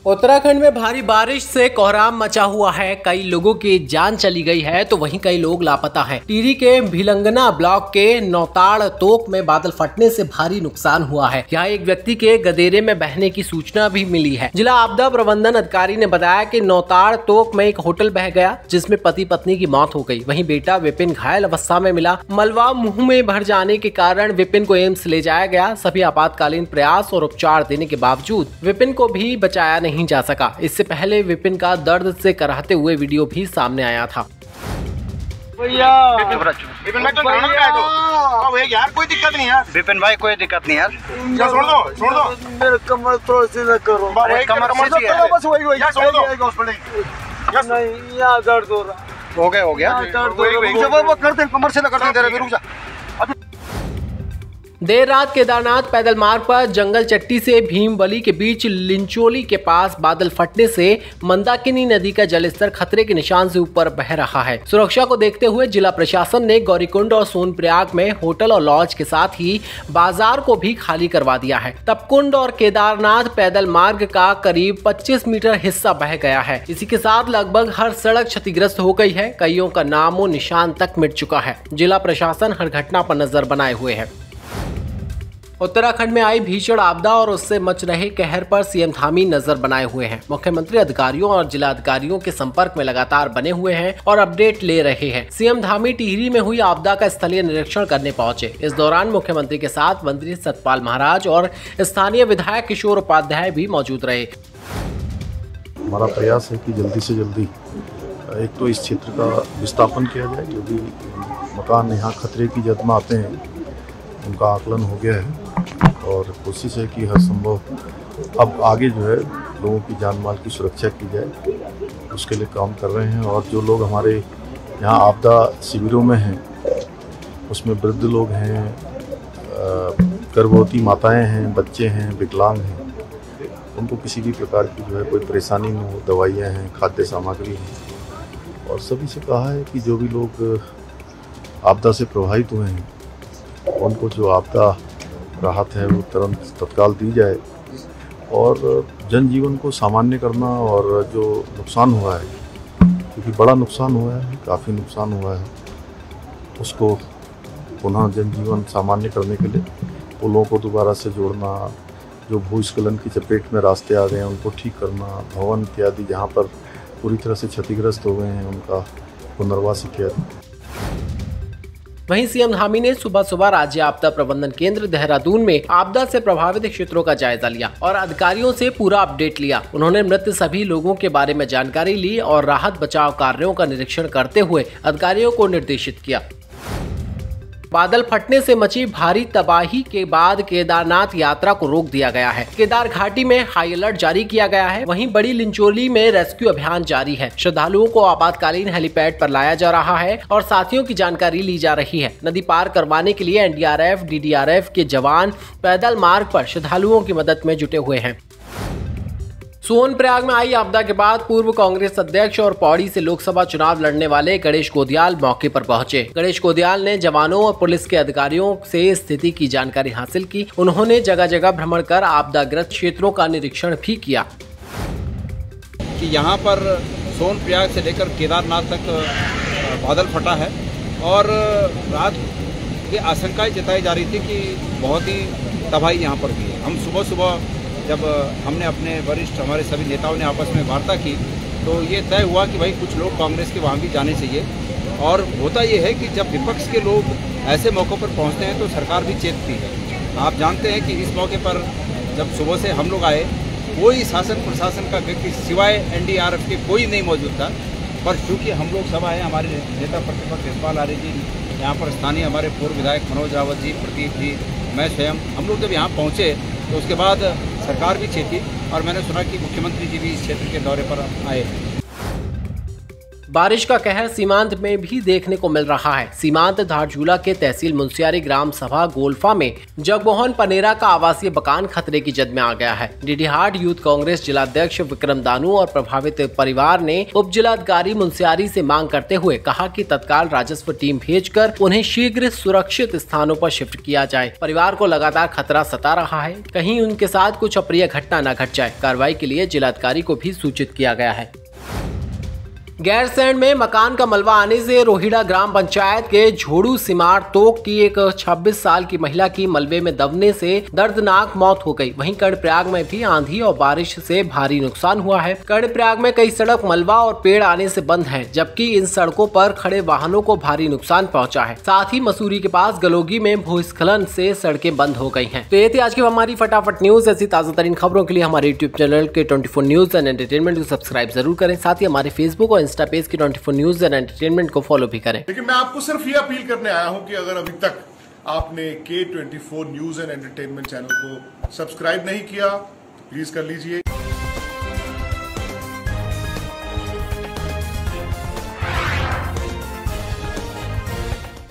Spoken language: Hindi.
उत्तराखंड में भारी बारिश से कोहराम मचा हुआ है। कई लोगों की जान चली गई है तो वहीं कई लोग लापता हैं। टिहरी के भिलंगना ब्लॉक के नौताड़ तोक में बादल फटने से भारी नुकसान हुआ है। यहाँ एक व्यक्ति के गदेरे में बहने की सूचना भी मिली है। जिला आपदा प्रबंधन अधिकारी ने बताया कि नौताड़ तोक में एक होटल बह गया जिसमें पति पत्नी की मौत हो गई। वहीं बेटा विपिन घायल अवस्था में मिला। मलबा मुंह में भर जाने के कारण विपिन को एम्स ले जाया गया। सभी आपातकालीन प्रयास और उपचार देने के बावजूद विपिन को भी बचाया नहीं जा सका। इससे पहले विपिन का दर्द से कराहते हुए वीडियो भी सामने आया था। यार कोई दिक्कत नहीं यार, विपिन भाई कोई दिक्कत नहीं यार, छोड़ दो मेरे कमर थोड़ा सी न करो, कमर बस वही नहीं, यहाँ दर्द हो गया करते हैं, कमर से न करते हैं, रुक जा। देर रात केदारनाथ पैदल मार्ग पर जंगल चट्टी से भीमबली के बीच लिंचोली के पास बादल फटने से मंदाकिनी नदी का जलस्तर खतरे के निशान से ऊपर बह रहा है। सुरक्षा को देखते हुए जिला प्रशासन ने गौरीकुंड और सोनप्रयाग में होटल और लॉज के साथ ही बाजार को भी खाली करवा दिया है। तपकुंड और केदारनाथ पैदल मार्ग का करीब 25 मीटर हिस्सा बह गया है। इसी के साथ लगभग हर सड़क क्षतिग्रस्त हो गई है। कईयों का नामो निशान तक मिट चुका है। जिला प्रशासन हर घटना पर नजर बनाए हुए है। उत्तराखंड में आई भीषण आपदा और उससे मच रहे कहर पर सीएम धामी नजर बनाए हुए हैं। मुख्यमंत्री अधिकारियों और जिला अधिकारियों के संपर्क में लगातार बने हुए हैं और अपडेट ले रहे हैं। सीएम धामी टिहरी में हुई आपदा का स्थलीय निरीक्षण करने पहुंचे। इस दौरान मुख्यमंत्री के साथ मंत्री सतपाल महाराज और स्थानीय विधायक किशोर उपाध्याय भी मौजूद रहे। हमारा प्रयास है कि जल्दी से जल्दी एक तो इस क्षेत्र का विस्थापन किया जाए। जो भी मकान यहाँ खतरे की जद में आते हैं उनका आकलन हो गया है और कोशिश है कि हर संभव अब आगे जो है लोगों की जान माल की सुरक्षा की जाए, उसके लिए काम कर रहे हैं। और जो लोग हमारे यहाँ आपदा शिविरों में हैं उसमें वृद्ध लोग हैं, गर्भवती माताएं हैं, बच्चे हैं, विकलांग हैं, उनको किसी भी प्रकार की जो है कोई परेशानी न हो। दवाइयाँ हैं, खाद्य सामग्री है और सभी से कहा है कि जो भी लोग आपदा से प्रभावित हुए हैं उनको जो आपदा राहत है वो तुरंत तत्काल दी जाए और जनजीवन को सामान्य करना। और जो नुकसान हुआ है, क्योंकि बड़ा नुकसान हुआ है, काफ़ी नुकसान हुआ है, उसको पुनः जनजीवन सामान्य करने के लिए पुलों को दोबारा से जोड़ना, जो भूस्खलन की चपेट में रास्ते आ गए हैं उनको ठीक करना, भवन इत्यादि जहाँ पर पूरी तरह से क्षतिग्रस्त हो गए हैं उनका पुनर्वास इत्यादि। वहीं सीएम धामी ने सुबह सुबह राज्य आपदा प्रबंधन केंद्र देहरादून में आपदा से प्रभावित क्षेत्रों का जायजा लिया और अधिकारियों से पूरा अपडेट लिया। उन्होंने मृत सभी लोगों के बारे में जानकारी ली और राहत बचाव कार्यों का निरीक्षण करते हुए अधिकारियों को निर्देशित किया। बादल फटने से मची भारी तबाही के बाद केदारनाथ यात्रा को रोक दिया गया है। केदार घाटी में हाई अलर्ट जारी किया गया है। वहीं बड़ी लिंचोली में रेस्क्यू अभियान जारी है। श्रद्धालुओं को आपातकालीन हेलीपैड पर लाया जा रहा है और साथियों की जानकारी ली जा रही है। नदी पार करवाने के लिए एनडीआरएफ, डीडीआरएफ के जवान पैदल मार्ग पर श्रद्धालुओं की मदद में जुटे हुए हैं। सोनप्रयाग में आई आपदा के बाद पूर्व कांग्रेस अध्यक्ष और पौड़ी से लोकसभा चुनाव लड़ने वाले गणेश गोदियाल मौके पर पहुंचे। गणेश गोदियाल ने जवानों और पुलिस के अधिकारियों से स्थिति की जानकारी हासिल की। उन्होंने जगह जगह भ्रमण कर आपदाग्रस्त क्षेत्रों का निरीक्षण भी किया। कि यहाँ पर सोनप्रयाग से लेकर केदारनाथ तक बादल फटा है और रात की आशंकाएं जताई जा रही थी कि बहुत ही तबाही यहाँ पर हुई है। हम सुबह जब हमने अपने वरिष्ठ हमारे सभी नेताओं ने आपस में वार्ता की तो ये तय हुआ कि भाई कुछ लोग कांग्रेस के वहाँ भी जाने चाहिए। और होता ये है कि जब विपक्ष के लोग ऐसे मौक़ों पर पहुँचते हैं तो सरकार भी चेतती है। आप जानते हैं कि इस मौके पर जब सुबह से हम लोग आए कोई शासन प्रशासन का व्यक्ति सिवाय एनडीआरएफ के कोई नहीं मौजूद था। पर चूँकि हम लोग सब आए, हमारे नेता प्रतिपक्ष यशपाल आर्य जी, यहाँ पर स्थानीय हमारे पूर्व विधायक मनोज रावत जी, प्रदीप जी, मैं स्वयं, हम लोग जब यहाँ पहुँचे तो उसके बाद सरकार भी चेती और मैंने सुना कि मुख्यमंत्री जी भी इस क्षेत्र के दौरे पर आए। बारिश का कहर सीमांत में भी देखने को मिल रहा है। सीमांत धारचूला के तहसील मुंसियारी ग्राम सभा गोल्फा में जगमोहन पनेरा का आवासीय मकान खतरे की जद में आ गया है। डीडीहाट यूथ कांग्रेस जिलाध्यक्ष विक्रम दानू और प्रभावित परिवार ने उप जिलाधिकारी मुंसियारी से मांग करते हुए कहा कि तत्काल राजस्व टीम भेजकर उन्हें शीघ्र सुरक्षित स्थानों पर शिफ्ट किया जाए। परिवार को लगातार खतरा सता रहा है, कहीं उनके साथ कुछ अप्रिय घटना न घट जाए। कार्रवाई के लिए जिलाधिकारी को भी सूचित किया गया है। गैरसैंण में मकान का मलबा आने से रोहिड़ा ग्राम पंचायत के झोड़ू सिमार तोक की एक 26 साल की महिला की मलबे में दबने से दर्दनाक मौत हो गई। वहीं कर्णप्रयाग में भी आंधी और बारिश से भारी नुकसान हुआ है। कर्णप्रयाग में कई सड़क मलबा और पेड़ आने से बंद हैं, जबकि इन सड़कों पर खड़े वाहनों को भारी नुकसान पहुंचा है। साथ ही मसूरी के पास गलोगी में भूस्खलन से सड़कें बंद हो गई हैं। तो ये थी आज की हमारी फटाफट न्यूज। ऐसी ताजा तरीन खबरों के लिए हमारे यूट्यूब चैनल के 24 न्यूज एंड एंटरटेनमेंट को सब्सक्राइब जरूर करें। साथ ही हमारे फेसबुक और इंस्टा पेज की 24 न्यूज एंड एंटरटेनमेंट को फॉलो भी करें। लेकिन मैं आपको सिर्फ ये अपील करने आया हूं कि अगर अभी तक आपने K24 news and entertainment channel को सब्सक्राइब नहीं किया तो प्लीज कर लीजिए।